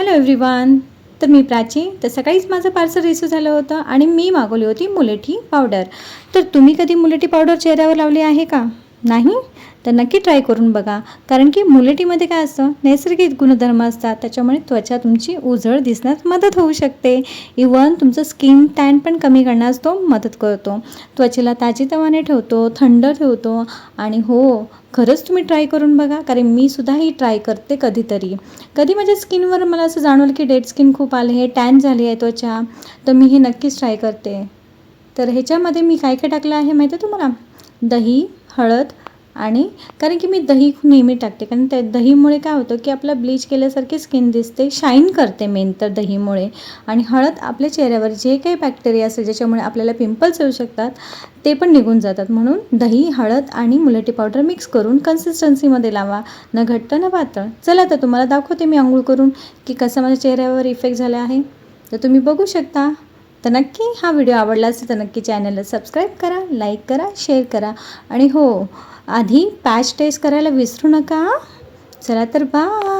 Hello everyone. तर मी प्राची. तर सकाळीच माझं पार्सल रिसीव झालं होतं आणि मी मागवली होती मुलेठी पावडर. तर तुम्ही कधी मुलेठी पावडर चेहऱ्यावर लावली आहे का? नाही? तर नक्की ट्राय करून बघा. कारण की मुलेठीमध्ये काय असतं, नैसर्गिक गुणधर्म असतात. त्याच्यामुळे त्वचा तुमची उजळ दिसण्यास मदत होऊ शकते. इवन तुमचं स्किन टॅन पण कमी करण्यास तो मदत करतो. त्वचेला ताजीतवाने ठेवतो, थंड ठेवतो. आणि हो, खरंच तुम्ही ट्राय करून बघा. कारण मी सुद्धा ही ट्राय करते कधीतरी. कधी माझ्या स्किनवर मला असं जाणवलं की डेड स्किन खूप आले आहे, टॅन झाली आहे त्वचा, तर मी हे नक्कीच ट्राय करते. तर ह्याच्यामध्ये मी काय काय टाकलं आहे माहिती आहे तुम्हाला? दही, हळद आणि कारण की मी दही नेहमी टाकते. कारण त्या दहीमुळे काय होतं की आपलं ब्लीच केल्यासारखी स्किन दिसते, शाईन करते मेन तर दहीमुळे. आणि हळद आपल्या चेहऱ्यावर जे काही बॅक्टेरिया असेल ज्याच्यामुळे आपल्याला पिंपल्स येऊ शकतात ते पण निघून जातात. म्हणून दही, हळद आणि मुलेठी पावडर मिक्स करून कन्सिस्टन्सीमध्ये लावा, न घट्ट न पातळ. चला तर तुम्हाला दाखवते मी आंघोळ करून की कसं माझ्या चेहऱ्यावर इफेक्ट झाला आहे. तर तुम्ही बघू शकता. तर नक्की हा व्हिडिओ आवडला असेल तर नक्की चॅनलला सबस्क्राईब करा, लाईक करा, शेअर करा. आणि हो, आधी पॅच टेस्ट करायला विसरू नका. चला तर बाय.